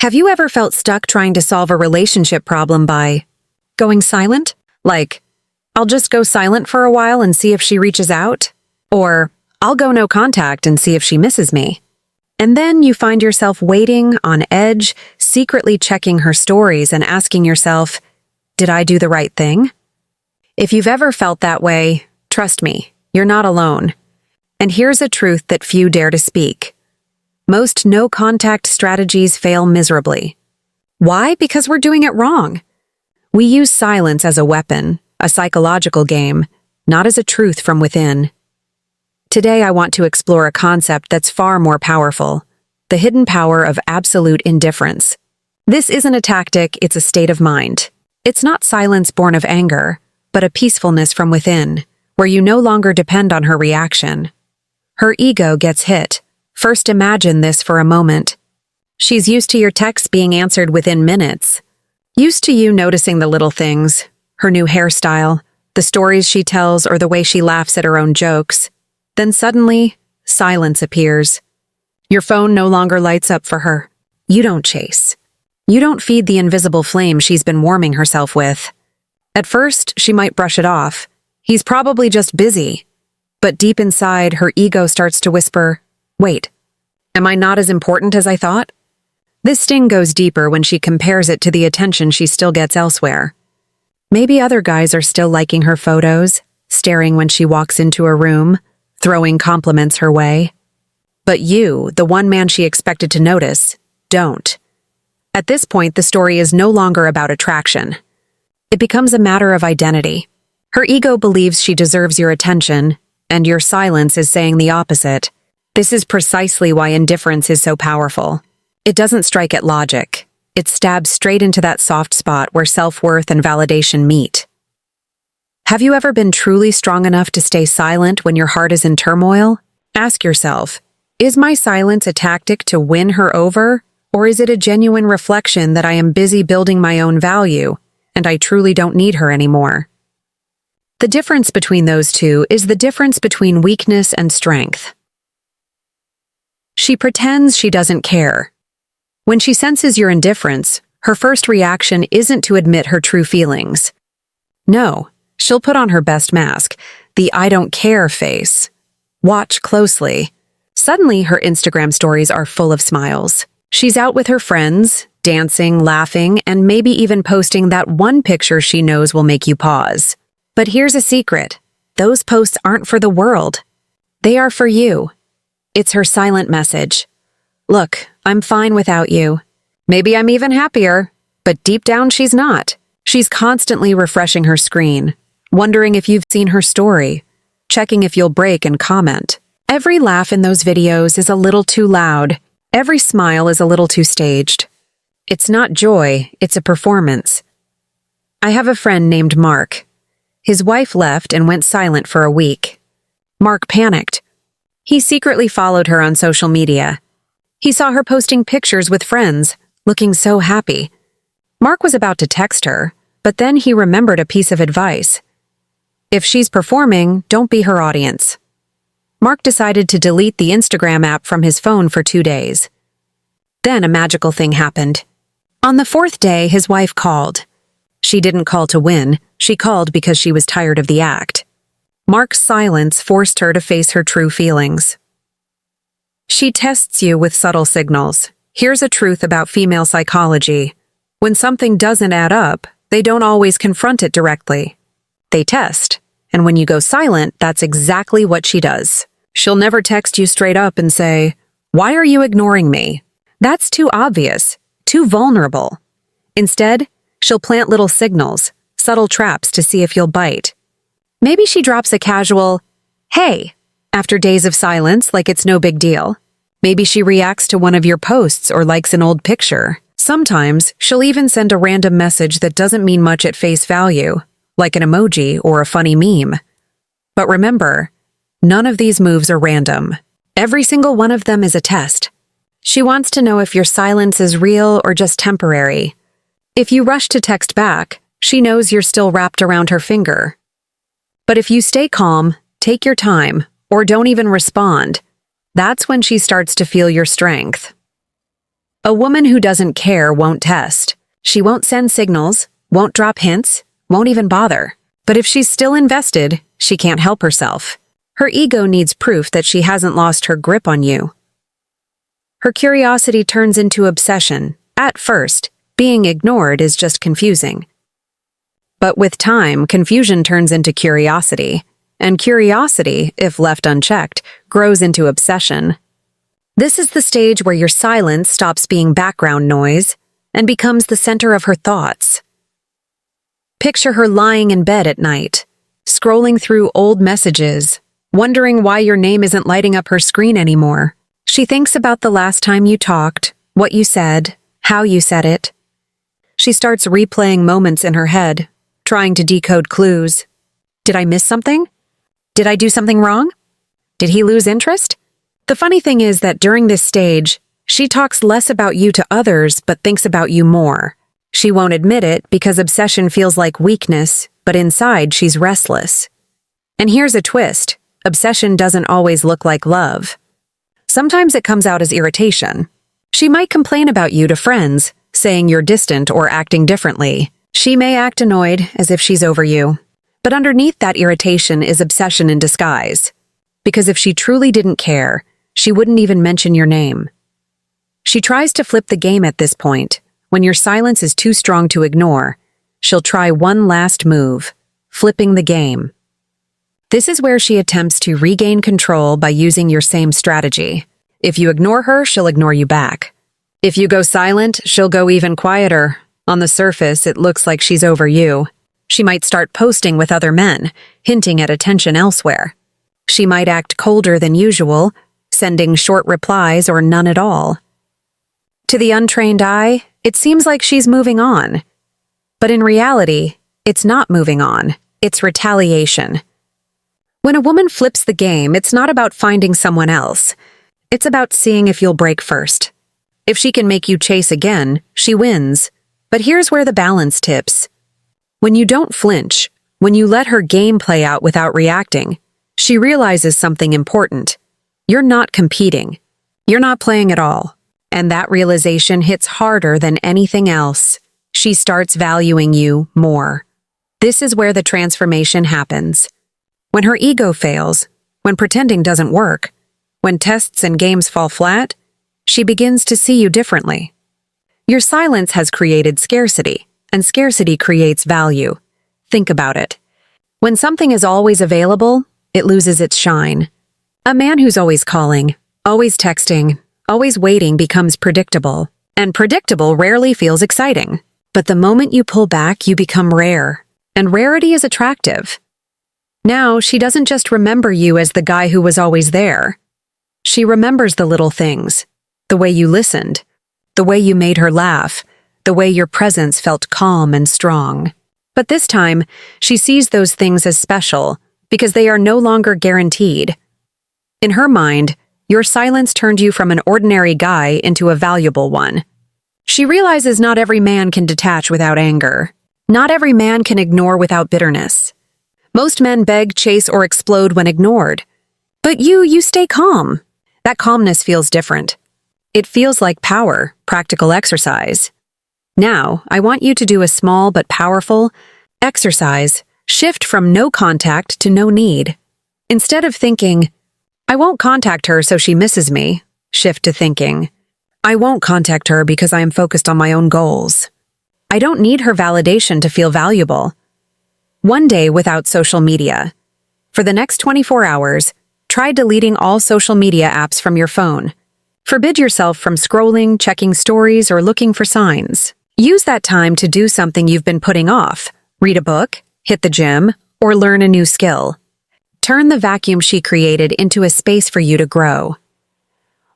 Have you ever felt stuck trying to solve a relationship problem by going silent? Like, I'll just go silent for a while and see if she reaches out? Or, I'll go no contact and see if she misses me. And then you find yourself waiting, on edge, secretly checking her stories and asking yourself, did I do the right thing? If you've ever felt that way, trust me, you're not alone. And here's a truth that few dare to speak. Most no-contact strategies fail miserably. Why? Because we're doing it wrong. We use silence as a weapon, a psychological game, not as a truth from within. Today I want to explore a concept that's far more powerful, the hidden power of absolute indifference. This isn't a tactic, it's a state of mind. It's not silence born of anger, but a peacefulness from within, where you no longer depend on her reaction. Her ego gets hit. First, imagine this for a moment. She's used to your texts being answered within minutes. Used to you noticing the little things, her new hairstyle, the stories she tells, or the way she laughs at her own jokes. Then suddenly, silence appears. Your phone no longer lights up for her. You don't chase. You don't feed the invisible flame she's been warming herself with. At first, she might brush it off. He's probably just busy. But deep inside, her ego starts to whisper, wait, am I not as important as I thought? This sting goes deeper when she compares it to the attention she still gets elsewhere. Maybe other guys are still liking her photos, staring when she walks into a room, throwing compliments her way. But you, the one man she expected to notice, don't. At this point, the story is no longer about attraction. It becomes a matter of identity. Her ego believes she deserves your attention, and your silence is saying the opposite. This is precisely why indifference is so powerful. It doesn't strike at logic. It stabs straight into that soft spot where self-worth and validation meet. Have you ever been truly strong enough to stay silent when your heart is in turmoil? Ask yourself, is my silence a tactic to win her over, or is it a genuine reflection that I am busy building my own value, and I truly don't need her anymore? The difference between those two is the difference between weakness and strength. She pretends she doesn't care. When she senses your indifference, her first reaction isn't to admit her true feelings. No, she'll put on her best mask, the I don't care face. Watch closely. Suddenly, her Instagram stories are full of smiles. She's out with her friends, dancing, laughing, and maybe even posting that one picture she knows will make you pause. But here's a secret. Those posts aren't for the world. They are for you. It's her silent message. Look, I'm fine without you. Maybe I'm even happier, but deep down she's not. She's constantly refreshing her screen, wondering if you've seen her story, checking if you'll break and comment. Every laugh in those videos is a little too loud. Every smile is a little too staged. It's not joy, it's a performance. I have a friend named Mark. His wife left and went silent for a week. Mark panicked. He secretly followed her on social media. He saw her posting pictures with friends, looking so happy. Mark was about to text her, but then he remembered a piece of advice. If she's performing, don't be her audience. Mark decided to delete the Instagram app from his phone for 2 days. Then a magical thing happened. On the 4th day, his wife called. She didn't call to win, she called because she was tired of the act. Mark's silence forced her to face her true feelings. She tests you with subtle signals. Here's a truth about female psychology. When something doesn't add up, they don't always confront it directly. They test, and when you go silent, that's exactly what she does. She'll never text you straight up and say, "Why are you ignoring me?" That's too obvious, too vulnerable. Instead, she'll plant little signals, subtle traps to see if you'll bite. Maybe she drops a casual, "Hey," after days of silence like it's no big deal. Maybe she reacts to one of your posts or likes an old picture. Sometimes, she'll even send a random message that doesn't mean much at face value, like an emoji or a funny meme. But remember, none of these moves are random. Every single one of them is a test. She wants to know if your silence is real or just temporary. If you rush to text back, she knows you're still wrapped around her finger. But if you stay calm, take your time, or don't even respond, that's when she starts to feel your strength. A woman who doesn't care won't test. She won't send signals, won't drop hints, won't even bother. But if she's still invested, she can't help herself. Her ego needs proof that she hasn't lost her grip on you. Her curiosity turns into obsession. At first, being ignored is just confusing. But with time, confusion turns into curiosity. And curiosity, if left unchecked, grows into obsession. This is the stage where your silence stops being background noise and becomes the center of her thoughts. Picture her lying in bed at night, scrolling through old messages, wondering why your name isn't lighting up her screen anymore. She thinks about the last time you talked, what you said, how you said it. She starts replaying moments in her head, trying to decode clues. Did I miss something? Did I do something wrong? Did he lose interest? The funny thing is that during this stage, she talks less about you to others but thinks about you more. She won't admit it because obsession feels like weakness, but inside she's restless. And here's a twist. Obsession doesn't always look like love. Sometimes it comes out as irritation. She might complain about you to friends, saying you're distant or acting differently. She may act annoyed, as if she's over you. But underneath that irritation is obsession in disguise. Because if she truly didn't care, she wouldn't even mention your name. She tries to flip the game at this point. When your silence is too strong to ignore, she'll try one last move, flipping the game. This is where she attempts to regain control by using your same strategy. If you ignore her, she'll ignore you back. If you go silent, she'll go even quieter. On the surface, it looks like she's over you. She might start posting with other men, hinting at attention elsewhere. She might act colder than usual, sending short replies or none at all. To the untrained eye, it seems like she's moving on. But in reality, it's not moving on. It's retaliation. When a woman flips the game, it's not about finding someone else. It's about seeing if you'll break first. If she can make you chase again, she wins. But here's where the balance tips. When you don't flinch, when you let her game play out without reacting, she realizes something important. You're not competing. You're not playing at all. And that realization hits harder than anything else. She starts valuing you more. This is where the transformation happens. When her ego fails, when pretending doesn't work, when tests and games fall flat, she begins to see you differently. Your silence has created scarcity, and scarcity creates value. Think about it. When something is always available, it loses its shine. A man who's always calling, always texting, always waiting becomes predictable, and predictable rarely feels exciting. But the moment you pull back, you become rare, and rarity is attractive. Now, she doesn't just remember you as the guy who was always there. She remembers the little things, the way you listened, the way you made her laugh, the way your presence felt calm and strong. But this time, she sees those things as special because they are no longer guaranteed. In her mind, your silence turned you from an ordinary guy into a valuable one. She realizes not every man can detach without anger. Not every man can ignore without bitterness. Most men beg, chase, or explode when ignored. But you stay calm. That calmness feels different. It feels like power, practical exercise. Now, I want you to do a small but powerful exercise. Shift from no contact to no need. Instead of thinking, I won't contact her so she misses me, shift to thinking, I won't contact her because I am focused on my own goals. I don't need her validation to feel valuable. One day without social media. For the next 24 hours, try deleting all social media apps from your phone. Forbid yourself from scrolling, checking stories, or looking for signs. Use that time to do something you've been putting off. Read a book, hit the gym, or learn a new skill. Turn the vacuum she created into a space for you to grow.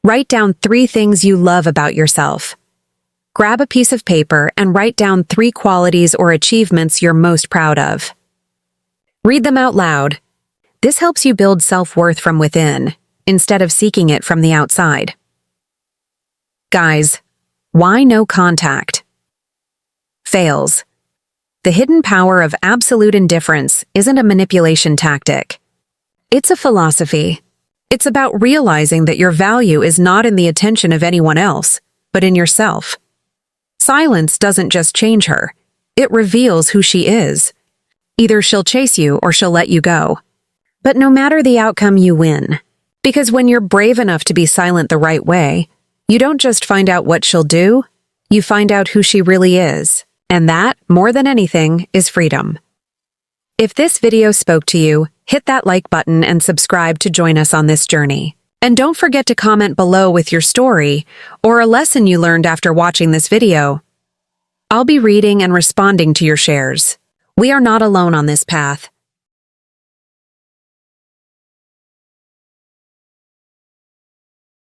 Write down 3 things you love about yourself. Grab a piece of paper and write down 3 qualities or achievements you're most proud of. Read them out loud. This helps you build self-worth from within, instead of seeking it from the outside. Guys, why no contact? Fails. The hidden power of absolute indifference isn't a manipulation tactic. It's a philosophy. It's about realizing that your value is not in the attention of anyone else, but in yourself. Silence doesn't just change her, it reveals who she is. Either she'll chase you or she'll let you go. But no matter the outcome, you win. Because when you're brave enough to be silent the right way, you don't just find out what she'll do, you find out who she really is. And that, more than anything, is freedom. If this video spoke to you, hit that like button and subscribe to join us on this journey. And don't forget to comment below with your story or a lesson you learned after watching this video. I'll be reading and responding to your shares. We are not alone on this path,